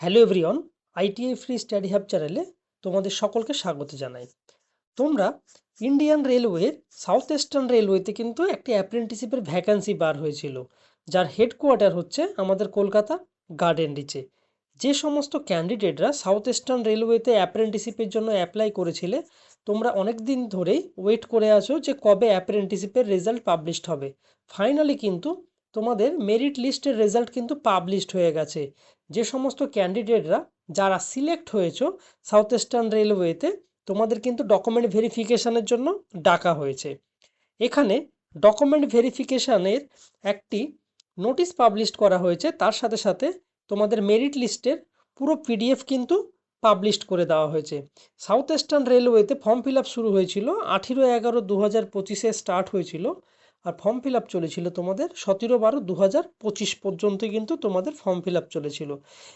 Hello everyone, ITI free study hub চ্যানেলে তোমাদের সকলকে স্বাগত জানাই। তোমরা ইন্ডিয়ান রেলওয়ের সাউথ ইস্টার্ন রেলওয়েতে কিন্তু একটি অ্যাপ্রেন্টিসিপের ভ্যাকান্সি বার হয়েছিল, যার হেডকোয়ার্টার হচ্ছে আমাদের কলকাতা গার্ডেন রিচে। যে সমস্ত ক্যান্ডিডেটরা সাউথ ইস্টার্ন রেলওয়েতে অ্যাপ্রেন্টিসিপের জন্য অ্যাপ্লাই করেছিলে, তোমরা অনেক দিন ধরেই ওয়েট করে আছো যে কবে অ্যাপ্রেন্টিসিপের রেজাল্ট পাবলিশড হবে। ফাইনালি কিন্তু তোমাদের মেরিট লিস্টের রেজাল্ট কিন্তু পাবলিশড হয়ে গেছে। যে সমস্ত ক্যান্ডিডেটরা যারা সিলেক্ট হয়েছো সাউথ ইস্টার্ন রেলওয়েতে, তোমাদের কিন্তু ডকুমেন্ট ভেরিফিকেশনের জন্য ডাকা হয়েছে। এখানে ডকুমেন্ট ভেরিফিকেশনের একটি নোটিশ পাবলিশ করা হয়েছে, তার সাথে সাথে তোমাদের মেরিট লিস্টের পুরো পিডিএফ কিন্তু পাবলিশ করে দেওয়া হয়েছে। সাউথ ইস্টার্ন রেলওয়েতে ফর্ম ফিল আপ শুরু হয়েছিল 18/11/2025 স্টার্ট হয়েছিল, আর ফর্ম ফিল আপ চলেছিল তোমাদের 17/12/2025 পর্যন্ত কিন্তু তোমাদের ফর্ম ফিল আপ চলেছিল।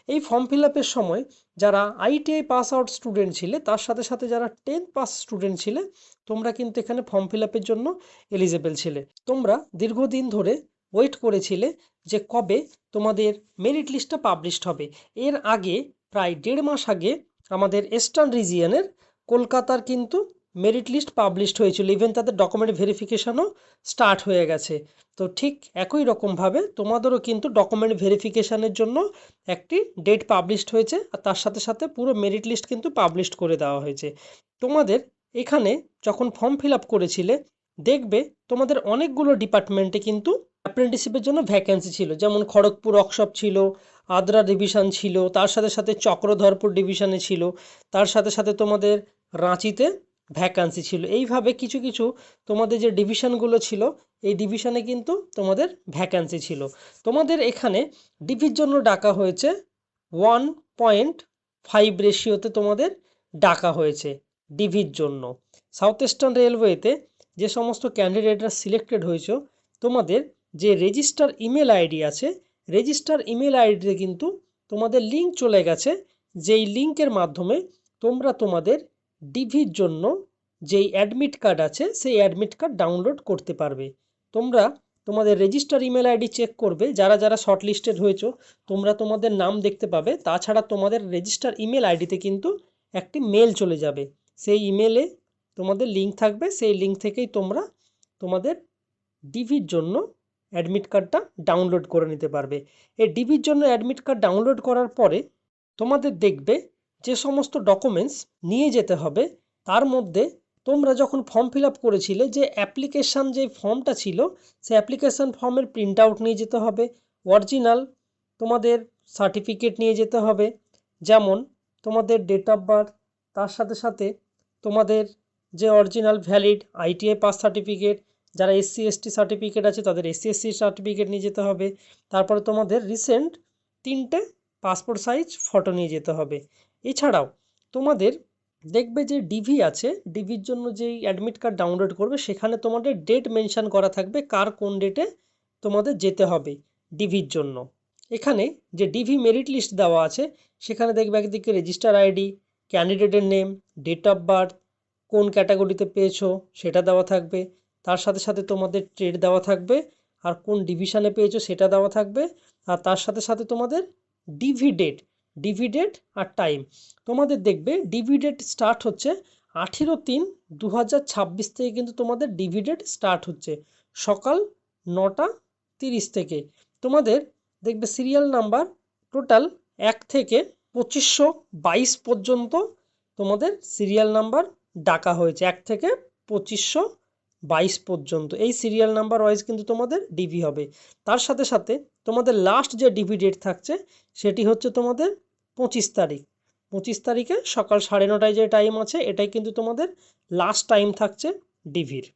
এই ফর্ম ফিল আপের সময় যারা আইটিআই পাস আউট স্টুডেন্ট ছিলে, তার সাথে সাথে যারা 10th পাস স্টুডেন্ট ছিলে, তোমরা কিন্তু এখানে ফর্ম ফিল আপের জন্য এলিজেবল ছিলে। তোমরা দীর্ঘদিন ধরে ওয়েট করেছিলে যে কবে তোমাদের মেরিট লিস্টটা পাবলিশড হবে। এর আগে প্রায় 1.5 মাস আগে আমাদের ইস্টার্ন রিজিয়নের কলকাতার কিন্তু মেরিট লিস্ট পাবলিশড হয়েছিল, ইভেন তাদের ডকুমেন্ট ভেরিফিকেশনও স্টার্ট হয়ে গেছে। তো ঠিক একই রকমভাবে তোমাদেরও কিন্তু ডকুমেন্ট ভেরিফিকেশনের জন্য একটি ডেট পাবলিশড হয়েছে, আর তার সাথে সাথে পুরো মেরিট লিস্ট কিন্তু পাবলিশড করে দেওয়া হয়েছে। তোমাদের এখানে যখন ফর্ম ফিল আপ করেছিলে, দেখবে তোমাদের অনেকগুলো ডিপার্টমেন্টে কিন্তু অ্যাপ্রেন্টিসশিপের জন্য ভ্যাকেন্সি ছিল, যেমন খড়গপুর ওয়ার্কশপ ছিল, আদ্রা ডিভিশন ছিল, তার সাথে সাথে চক্রধরপুর ডিভিশনে ছিল, তার সাথে সাথে তোমাদের রাঁচিতে ভ্যাকান্সি ছিল। এইভাবে কিছু কিছু তোমাদের যে ডিভিশনগুলো ছিল, এই ডিভিশনে কিন্তু তোমাদের ভ্যাকান্সি ছিল। তোমাদের এখানে ডিভির জন্য ডাকা হয়েছে 1.5 রেশিওতে তোমাদের ডাকা হয়েছে ডিভির জন্য। সাউথ ইস্টার্ন রেলওয়েতে যে সমস্ত ক্যান্ডিডেটরা সিলেক্টেড হয়েছে, তোমাদের যে রেজিস্টার ইমেল আইডি আছে, রেজিস্টার ইমেল আইডিতে কিন্তু তোমাদের লিঙ্ক চলে গেছে, যেই লিঙ্কের মাধ্যমে তোমরা তোমাদের ডিভির জন্য যেই অ্যাডমিট কার্ড আছে সেই অ্যাডমিট কার্ড ডাউনলোড করতে পারবে। তোমরা তোমাদের রেজিস্টার ইমেল আইডি চেক করবে, যারা যারা শর্টলিস্টেড হয়েছো তোমরা তোমাদের নাম দেখতে পাবে। তাছাড়া তোমাদের রেজিস্টার ইমেল আইডিতে কিন্তু একটি মেল চলে যাবে, সেই ইমেলে তোমাদের লিঙ্ক থাকবে, সেই লিঙ্ক থেকেই তোমরা তোমাদের ডিভির জন্য অ্যাডমিট কার্ডটা ডাউনলোড করে নিতে পারবে। এই ডিভির জন্য অ্যাডমিট কার্ড ডাউনলোড করার পরে তোমাদের দেখবে যে সমস্ত ডকুমেন্টস নিয়ে যেতে হবে, তার মধ্যে তোমরা যখন ফর্ম ফিল আপ করেছিলে যে অ্যাপ্লিকেশান যে ফর্মটা ছিল, সেই অ্যাপ্লিকেশান ফর্মের প্রিন্ট আউট নিয়ে যেতে হবে, অরিজিনাল তোমাদের সার্টিফিকেট নিয়ে যেতে হবে, যেমন তোমাদের ডেট অফ বার্থ, তার সাথে সাথে তোমাদের যে original valid ITI pass certificate, যারা এসসি এসটি সার্টিফিকেট আছে তাদের এসসি এসসি সার্টিফিকেট নিয়ে যেতে হবে। তারপরে তোমাদের রিসেন্ট 3টে পাসপোর্ট সাইজ ফটো নিয়ে যেতে হবে। এছাড়াও তোমাদের দেখবে যে ডিভি আছে, ডিভির জন্য যেই অ্যাডমিট কার্ড ডাউনলোড করবে সেখানে তোমাদের ডেট মেনশন করা থাকবে কার কোন ডেটে তোমাদের যেতে হবে ডিভির জন্য। এখানে যে ডিভি মেরিট লিস্ট দেওয়া আছে, সেখানে দেখবে একদিকে রেজিস্টার আইডি, ক্যান্ডিডেটের নেম, ডেট অফ বার্থ, কোন ক্যাটাগরিতে পেয়েছো সেটা দেওয়া থাকবে, তার সাথে সাথে তোমাদের ট্রেড দেওয়া থাকবে, আর কোন ডিভিশনে পেয়েছো সেটা দেওয়া থাকবে, আর তার সাথে সাথে তোমাদের ডিভি ডেট আর টাইম। তোমাদের দেখবে ডিভি ডেট স্টার্ট হচ্ছে 18/3/2026 থেকে কিন্তু তোমাদের ডিভি ডেট স্টার্ট হচ্ছে সকাল 9:30 থেকে। তোমাদের দেখবে সিরিয়াল নাম্বার টোটাল 1 থেকে 2522 পর্যন্ত তোমাদের সিরিয়াল নাম্বার ডাকা হয়েছে, 1 থেকে 2522 পর্যন্ত এই সিরিয়াল নাম্বার ওয়াইজ কিন্তু তোমাদের ডিভি হবে। তার সাথে সাথে তোমাদের লাস্ট যে ডিভি ডেট থাকছে সেটি হচ্ছে তোমাদের 25 তারিখ। 25 তারিখে সকাল 9:30 যে টাইম আছে, এটাই কিন্তু তোমাদের লাস্ট টাইম থাকছে ডিভির।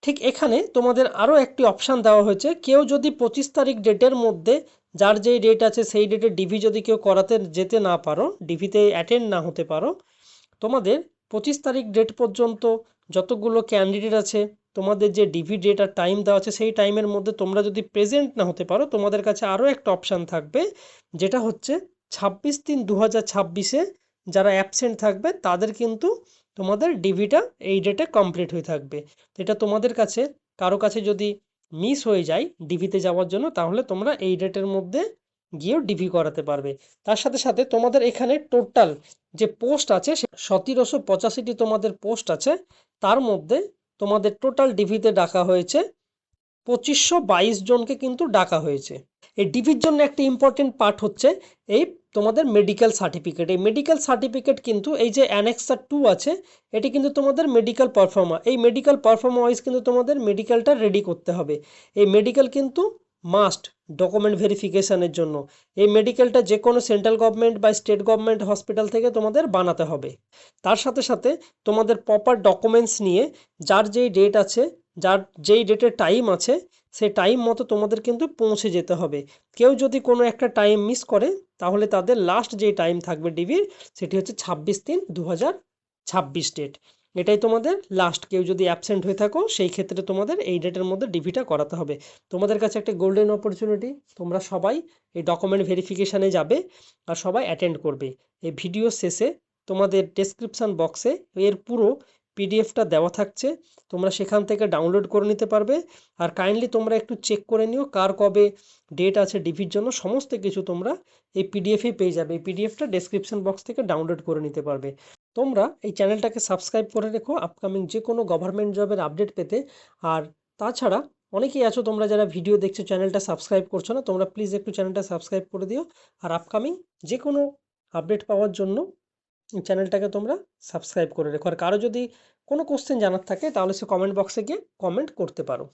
ঠিক এখানে তোমাদের আরও একটি অপশান দেওয়া হয়েছে, কেউ যদি 25 তারিখ ডেটের মধ্যে যার যেই ডেট আছে সেই ডেটে ডিভি যদি কেউ করাতে যেতে না পারো, ডিভিতে অ্যাটেন্ড না হতে পারো, তোমাদের 25 তারিখ ডেট পর্যন্ত যতগুলো ক্যান্ডিডেট আছে, তোমাদের যে ডিভি ডেট আর টাইম দেওয়া আছে সেই টাইমের মধ্যে তোমরা যদি প্রেজেন্ট না হতে পারো, তোমাদের কাছে আরও একটা অপশান থাকবে, যেটা হচ্ছে 26/3/2026 যারা অ্যাবসেন্ট থাকবে তাদের কিন্তু তোমাদের ডিভিটা এই ডেটে কমপ্লিট হয়ে থাকবে। এটা তোমাদের কাছে কারো কাছে যদি মিস হয়ে যায় ডিভিতে যাওয়ার জন্য, তাহলে তোমরা এই ডেটের মধ্যে গিয়েও ডিভি করাতে পারবে। তার সাথে সাথে তোমাদের এখানে টোটাল যে পোস্ট আছে 1785টি তোমাদের পোস্ট আছে, তার মধ্যে তোমাদের টোটাল ডিভিতে ডাকা হয়েছে 2522 জনকে কিন্তু ডাকা হয়েছে। এই ডিভির জন্য একটা ইম্পর্টেন্ট পার্ট হচ্ছে এই তোমাদের মেডিকেল সার্টিফিকেট। এই মেডিকেল সার্টিফিকেট কিন্তু এই যে অ্যানেক্সার 2 আছে, এটি কিন্তু তোমাদের মেডিকেল পারফর্মা, এই মেডিকেল পারফর্মা ওয়াইজ কিন্তু তোমাদের মেডিকেলটা রেডি করতে হবে। এই মেডিকেল কিন্তু মাস্ট ডকুমেন্ট ভেরিফিকেশনের জন্য। এই মেডিকেলটা যে কোনো সেন্ট্রাল গভর্নমেন্ট বা স্টেট গভর্নমেন্ট হসপিটাল থেকে তোমাদের বানাতে হবে। তার সাথে সাথে তোমাদের প্রপার ডকুমেন্টস নিয়ে যার যেই ডেট আছে, যার যেই ডেটের টাইম আছে, সেই টাইম মতো তোমাদের কিন্তু পৌঁছে যেতে হবে। কেউ যদি কোনো একটা টাইম মিস করে, তাহলে তাদের লাস্ট যে টাইম থাকবে ডিবির, সেটি হচ্ছে 26/3/2026 ডেট। এটাই তোমাদের লাস্ট। কেউ যদি অ্যাবসেন্ট হয়ে থাকো, সেই ক্ষেত্রে তোমাদের এই ডেটের মধ্যে ডিভিটা করাতে হবে। তোমাদের কাছে একটা গোল্ডেন অপরচুনিটি, তোমরা সবাই এই ডকুমেন্ট ভেরিফিকেশানে যাবে আর সবাই অ্যাটেন্ড করবে। এই ভিডিও শেষে তোমাদের ডেসক্রিপশান বক্সে এর পুরো পিডিএফটা দেওয়া থাকছে, তোমরা সেখান থেকে ডাউনলোড করে নিতে পারবে। আর কাইন্ডলি তোমরা একটু চেক করে নিও কার কবে ডেট আছে ডিভির জন্য। সমস্ত কিছু তোমরা এই পিডিএফেই পেয়ে যাবে। এই পিডিএফটা ডেসক্রিপশন বক্স থেকে ডাউনলোড করে নিতে পারবে। তোমরা এই চ্যানেলটাকে সাবস্ক্রাইব করে রেখো আপকামিং যে কোনো গভর্নমেন্ট জবের আপডেট পেতে। আর তাছাড়া অনেকেই আছো তোমরা যারা ভিডিও দেখছো চ্যানেলটা সাবস্ক্রাইব করছো না, তোমরা প্লিজ একটু চ্যানেলটা সাবস্ক্রাইব করে দিও। আর আপকামিং যে কোনো আপডেট পাওয়ার জন্য চ্যানেলটাকে তোমরা সাবস্ক্রাইব করে রেখো। আর কারো যদি কোনো কোশ্চেন জানার থাকে, তাহলে সে কমেন্ট বক্সে গিয়ে কমেন্ট করতে পারো।